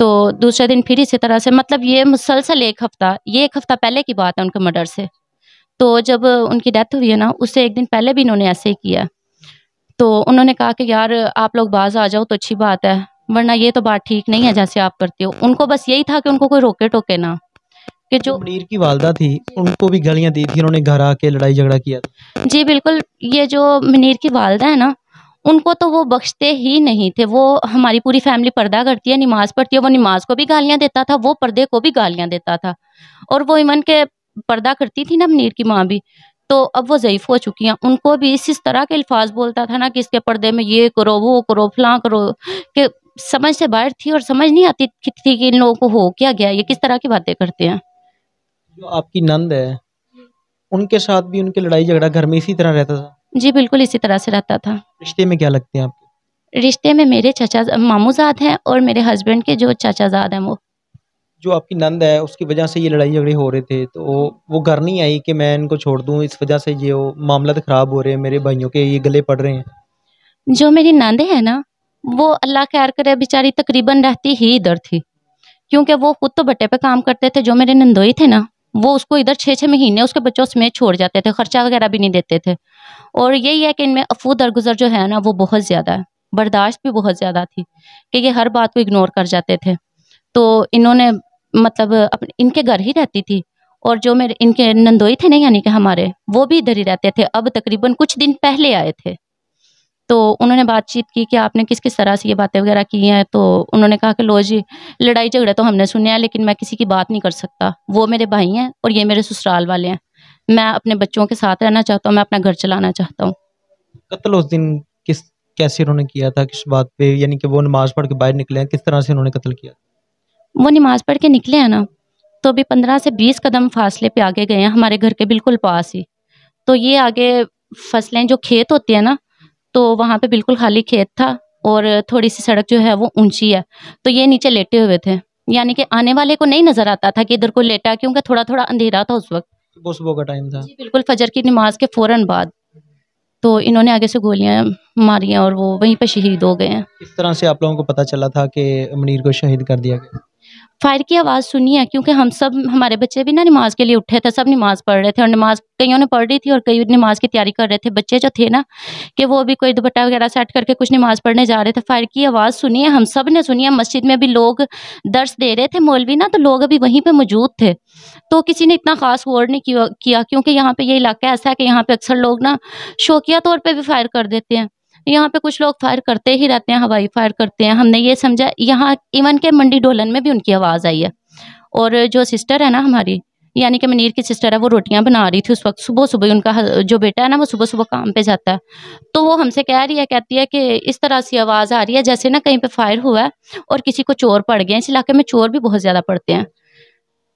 تو دوسرے دن پھر اسی طرح سے، مطلب یہ مسلسل ایک ہفتہ پہلے کی بات ہے ان کے مرڈر سے. تو جب ان کی ڈیتھ ہوئی ہے نا، اس سے ایک دن پہلے بھی انہوں نے ایسے ہی کیا. تو انہوں نے کہا کہ یار آپ لوگ باز آ جاؤ تو اچھی بات ہے، ورنہ یہ تو بات ٹھیک نہیں ہے جیسے آپ کرتے ہو. ان کو بس یہی تھا کہ ان کو کوئی روکے ٹوکے نہ، کہ جو منیر کی والدہ تھی ان کو بھی گالیاں دی تھی، انہوں نے گھر آ کے لڑائی جھگڑا کیا تھا. جی بالکل. یہ جو منیر کی والدہ ہے نا، ان کو تو وہ بخشتے ہی نہیں تھے. وہ ہماری پوری فیملی پردہ کرتی ہے، نماز پڑھتی ہے، وہ نماز کو بھی گالیاں دیتا تھا، وہ پردے کو بھی گالیاں دیتا تھا. اور وہ ایون کے پردہ کرتی تھی نا منیر کی ماں بھی، تو اب وہ ضعیف ہو چکی ہیں. ان کو بھی اس طرح کے الفاظ بولتا تھا نا کہ اس کے پردے میں یہ کرو وہ کرو فلاں کرو، کہ سمجھ سے باہر تھی. اور سمجھ نہیں آتی تھی کہ ان لوگوں کو ہو کیا گیا، یہ کس طرح کی باتیں کرتے ہیں. جو آپ کی نند ہے ان کے ساتھ بھی ان کے لڑائی جھگڑا گھر میں اسی طرح رہتا تھا؟ جی بالکل اسی طرح سے رہتا تھا. رشتے میں کیا لگتے ہیں آپ کے؟ رشتے میں میرے چچا ماموں زاد ہیں، اور میرے ہسبینڈ کے جو چچا زاد ہیں وہ. جو آپ کی نند ہے اس کی وجہ سے یہ لڑائی جھگڑے ہو رہے تھے، تو وہ گھر نہیں آئی کہ میں ان کو چھوڑ دوں، اس وجہ سے یہ معاملات خراب ہو رہے ہیں، میرے بھائیوں کے یہ گلے پڑ رہے ہیں؟ جو میری نند ہے نا، وہ اللہ خیر کرے بیچاری تقریباً رہتی ہی ادھر تھی، کیونکہ وہ خود تو بٹے پہ کام کرتے تھے. جو میرے نندوئی تھے نا، وہ اس کو ادھر 6 مہینے اس کے بچوں سمیت چھوڑ جاتے تھے، خرچہ وغیرہ بھی نہیں دیتے تھے. اور یہی ہے کہ ان میں افو درگزر جو ہے نا وہ بہت زیادہ ہے، برداشت بھی بہت زیادہ تھی کہ یہ ہر بات کو اگنور کر جاتے تھے. تو انہوں نے مطلب ان کے گھر ہی رہتی تھی. اور جو میرے ان کے نندوئی تھے نا، یعنی کہ ہمارے، وہ بھی ادھر ہی رہتے تھے. اب تقریباً کچھ دن پہلے آئے تھے. تو انہوں نے بات چیت کی کہ آپ نے کس طرح سے یہ باتیں وغیرہ کی ہیں. تو انہوں نے کہا کہ لو جی، لڑائی جھگڑے تو ہم نے سنے ہیں، لیکن میں کسی کی بات نہیں کر سکتا. وہ میرے بھائی ہیں اور یہ میرے سسرال والے ہیں. میں اپنے بچوں کے ساتھ رہنا چاہتا ہوں، میں اپنا گھر چلانا چاہتا ہوں. قتل اس دن کیسے انہوں نے کیا تھا، کس بات پہ؟ یعنی کہ وہ نماز پڑھ کے باہر نکلے ہیں، کس طرح سے انہوں نے قتل کیا؟ وہ نماز پڑھ کے نکلے ہیں نا، تو ابھی 15 سے 20 قدم فاصلے پہ آگے گئے ہیں، ہمارے گھر کے بالکل پاس ہی. تو یہ آگے فصلیں جو کھیت ہوتے ہیں نا، تو وہاں پہ بالکل خالی کھیت تھا، اور تھوڑی سی سڑک جو ہے وہ اونچی ہے. تو یہ نیچے لیٹے ہوئے تھے، یعنی کہ آنے والے کو نہیں نظر آتا تھا کہ ادھر کو لیٹا، کیونکہ تھوڑا تھوڑا اندھیرا تھا اس وقت. صبح کا ٹائم تھا. جی بالکل، فجر کی نماز کے فوراً بعد. تو انہوں نے آگے سے گولیاں ماری ہیں اور وہ وہیں پہ شہید ہو گئے ہیں. کس طرح سے آپ لوگوں کو پتہ چلا تھا کہ منیر کو شہید کر دیا گیا؟ فائر کی آواز سنی ہے، کیونکہ ہم سب، ہمارے بچے بھی نا نماز کے لیے اٹھے تھے، سب نماز پڑھ رہے تھے. اور نماز کئیوں نے پڑھ رہی تھی اور کئی نماز کی تیاری کر رہے تھے. بچے جو تھے نا، کہ وہ بھی کوئی دوپٹہ وغیرہ سیٹ کر کے کچھ نماز پڑھنے جا رہے تھے. فائر کی آواز سنی ہے، ہم سب نے سنی ہے. مسجد میں بھی لوگ درس دے رہے تھے، مولوی نا، تو لوگ ابھی وہیں پہ موجود تھے. تو کسی نے اتنا خاص غور نہیں کیا، کیونکہ یہاں پہ یہ علاقہ ایسا ہے کہ یہاں پہ اکثر لوگ نا شوقیہ طور پہ بھی فائر کر دیتے ہیں. یہاں پہ کچھ لوگ فائر کرتے ہی رہتے ہیں، ہوائی فائر کرتے ہیں. ہم نے یہ سمجھا، یہاں ایون کے منڈی ڈولن میں بھی ان کی آواز آئی ہے. اور جو سسٹر ہے نا ہماری، یعنی کہ منیر کی سسٹر ہے، وہ روٹیاں بنا رہی تھی اس وقت. صبح صبح ان کا جو بیٹا ہے نا، وہ صبح صبح کام پہ جاتا ہے. تو وہ ہم سے کہہ رہی ہے، کہتی ہے کہ اس طرح سی آواز آ رہی ہے جیسے نا کہیں پہ فائر ہوا ہے اور کسی کو چور پڑ گئے. اس علاقے میں چور بھی بہت زیادہ پڑتے ہیں.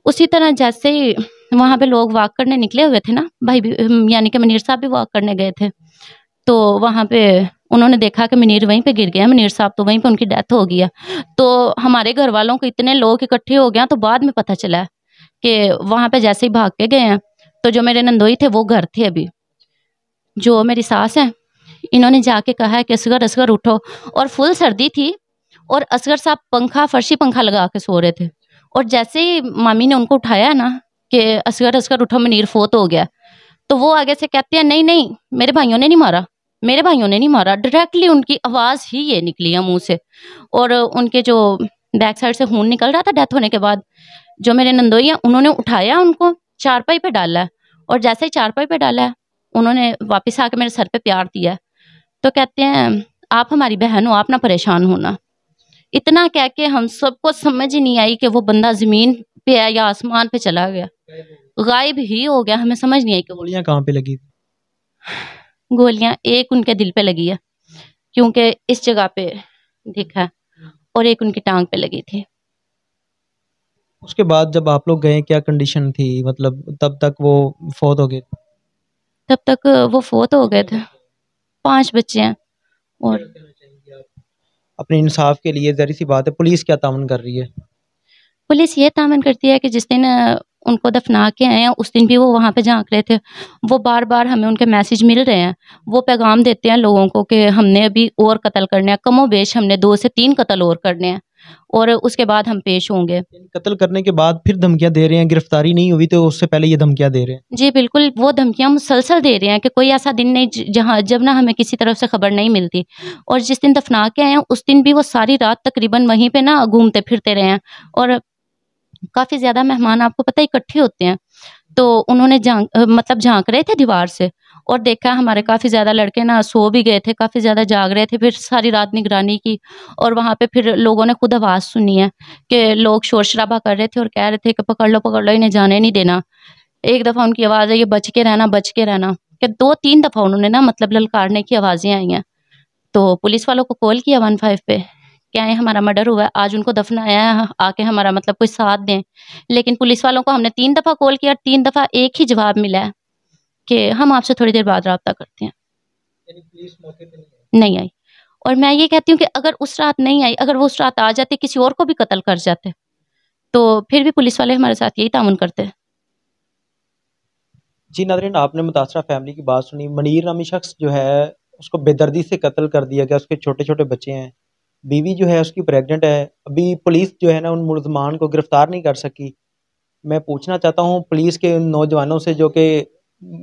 اسی طرح جیسے ہی وہاں پہ لوگ واک کرنے نکلے ہوئے تھے نا، بھائی بھی، یعنی کہ منیر صاحب بھی واک کرنے گئے تھے. تو وہاں پہ انہوں نے دیکھا کہ منیر وہیں پہ گر گیا، منیر صاحب تو وہیں پہ ان کی ڈیتھ ہو گئی ہے. تو ہمارے گھر والوں کو اتنے لوگ اکٹھے ہو گئے، تو بعد میں پتہ چلا کہ وہاں پہ جیسے ہی بھاگ کے گئے ہیں. تو جو میرے نندوئی تھے وہ گھر تھے. ابھی جو میری ساس ہیں، انہوں نے جا کے کہا ہے کہ اصغر اٹھو. اور فل سردی تھی، اور اصغر صاحب فرشی پنکھا لگا کے سو رہے تھے. اور جیسے ہی مامی نے ان کو اٹھایا نا کہ اصغر اٹھو، منیر فوت ہو گیا، تو وہ آگے سے کہتے ہیں نہیں، میرے بھائیوں نے نہیں مارا. ڈائریکٹلی ان کی آواز ہی یہ نکلی ہے منہ سے. اور ان کے جو بیک سائڈ سے خون نکل رہا تھا ڈیتھ ہونے کے بعد، جو میرے نندوئی ہیں انہوں نے اٹھایا ان کو، چارپائی پہ ڈالا ہے. اور جیسے ہی چارپائی پہ ڈالا ہے، انہوں نے واپس آ کے میرے سر پہ پیار دیا ہے. تو کہتے ہیں آپ ہماری بہن ہو، آپ نہ پریشان ہونا. اتنا کہہ کے ہم سب کو سمجھ ہی نہیں آئی کہ وہ بندہ زمین پہ ہے یا آسمان پہ چلا گیا، غائب ہی ہو گیا. ہمیں سمجھ نہیں آئی کہ گولیاں کہاں پہ لگی؟ گولیاں ایک ان کے دل پہ لگی ہے، کیونکہ اس جگہ پہ دکھا، اور ایک ان کی ٹانگ پہ لگی تھی. اس کے بعد جب آپ لوگ گئے کیا کنڈیشن تھی؟ مطلب تب تک وہ فوت ہو گئے؟ تب تک وہ فوت ہو گئے تھے. 5 بچے ہیں. اور اپنے انصاف کے لیے ظاہر سی بات ہے پولیس کیا تعاون کر رہی ہے؟ پولیس یہ تعاون کرتی ہے کہ جس دن ان کو دفنا کے آئے ہیں اس دن بھی وہ وہاں پہ جھانک رہے تھے. وہ بار بار ہمیں ان کے میسیج مل رہے ہیں، وہ پیغام دیتے ہیں لوگوں کو کہ ہم نے ابھی اور قتل کرنے ہیں، کم و بیش ہم نے 2 سے 3 قتل اور کرنے ہیں. اور اس کے بعد ہم پیش ہوں گے۔ قتل کرنے کے بعد پھر دھمکیاں دے رہے ہیں، گرفتاری نہیں ہوئی تو اس سے پہلے یہ دھمکیاں دے رہے ہیں؟ جی بالکل، وہ دھمکیاں مسلسل دے رہے ہیں کہ کوئی ایسا دن نہیں جہاں جب نہ ہمیں کسی طرف سے خبر نہیں ملتی، اور جس دن دفنا کے آئے ہیں اس دن بھی وہ ساری رات تقریباً وہیں پہ نا گھومتے پھرتے رہے ہیں، اور کافی زیادہ مہمان آپ کو پتہ اکٹھے ہوتے ہیں، تو انہوں نے مطلب جھانک رہے تھے دیوار سے، اور دیکھا ہمارے کافی زیادہ لڑکے نا سو بھی گئے تھے، کافی زیادہ جاگ رہے تھے، پھر ساری رات نگرانی کی، اور وہاں پہ پھر لوگوں نے خود آواز سنی ہے کہ لوگ شور شرابہ کر رہے تھے اور کہہ رہے تھے کہ پکڑ لو انہیں جانے نہیں دینا۔ ایک دفعہ ان کی آواز آئی، بچ کے رہنا، کہ 2-3 دفعہ انہوں نے نا مطلب للکارنے کی آوازیں آئی ہیں، تو پولیس والوں کو کال کیا 15 پہ کہ آئے ہمارا مرڈر ہوا ہے، آج ان کو دفنایا ہے، آ کے ہمارا مطلب کوئی ساتھ دیں، لیکن پولیس والوں کو ہم نے 3 دفعہ کال کیا، 3 دفعہ ایک ہی جواب ملا ہے کہ ہم آپ سے تھوڑی دیر بعد رابطہ کرتے ہیں۔ یعنی پولیس موقع پہ نہیں آئی، اور میں یہ کہتی ہوں کہ اگر اس رات نہیں آئی، اگر وہ اس رات آ جاتے کسی اور کو بھی قتل کر جاتے، تو پھر بھی پولیس والے ہمارے ساتھ یہی تعاون کرتے۔ جی ناظرین، آپ نے متاثرہ فیملی کی بات سنی۔ منیر نامی شخص جو ہے اس کو بے دردی سے قتل کر دیا گیا، اس کے چھوٹے چھوٹے بچے ہیں، بیوی جو ہے اس کی پریگننٹ ہے، ابھی پولیس جو ہے نا ان ملزمان کو گرفتار نہیں کر سکی۔ میں پوچھنا چاہتا ہوں پولیس کے ان نوجوانوں سے جو کہ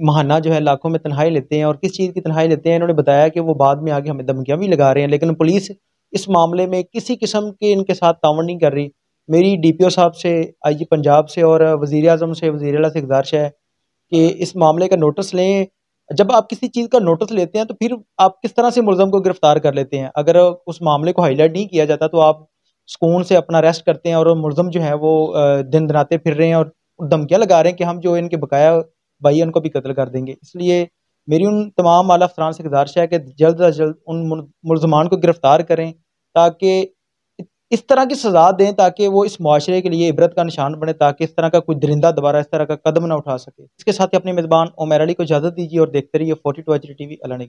ماہانہ جو ہے لاکھوں میں تنخواہیں لیتے ہیں، اور کس چیز کی تنخواہیں لیتے ہیں، انہوں نے بتایا کہ وہ بعد میں آگے ہمیں دھمکیاں بھی لگا رہے ہیں، لیکن پولیس اس معاملے میں کسی قسم کے ان کے ساتھ تعاون نہیں کر رہی۔ میری ڈی پی او صاحب سے، آئی جی پنجاب سے اور وزیر اعظم سے، وزیر اعلیٰ سے گزارش ہے کہ اس معاملے کا نوٹس لیں۔ جب آپ کسی چیز کا نوٹس لیتے ہیں تو پھر آپ کس طرح سے ملزم کو گرفتار کر لیتے ہیں؟ اگر اس معاملے کو ہائی لائٹ نہیں کیا جاتا تو آپ سکون سے اپنا ریسٹ کرتے ہیں، اور ملزم جو ہے وہ دن دناتے پھر رہے ہیں اور دھمکیاں لگا رہے ہیں کہ ہم جو ان کے بقایا بھائی ان کو بھی قتل کر دیں گے۔ اس لیے میری ان تمام اعلیٰ افسران سے گزارش ہے کہ جلد از جلد ان ملزمان کو گرفتار کریں، تاکہ اس طرح کی سزا دیں تاکہ وہ اس معاشرے کے لیے عبرت کا نشان بنے، تاکہ اس طرح کا کوئی درندہ دوبارہ اس طرح کا قدم نہ اٹھا سکے۔ اس کے ساتھ ہی اپنے میزبان عمیر علی کو اجازت دیجیے اور دیکھتے رہیے 42 HD TV۔ اللہ نے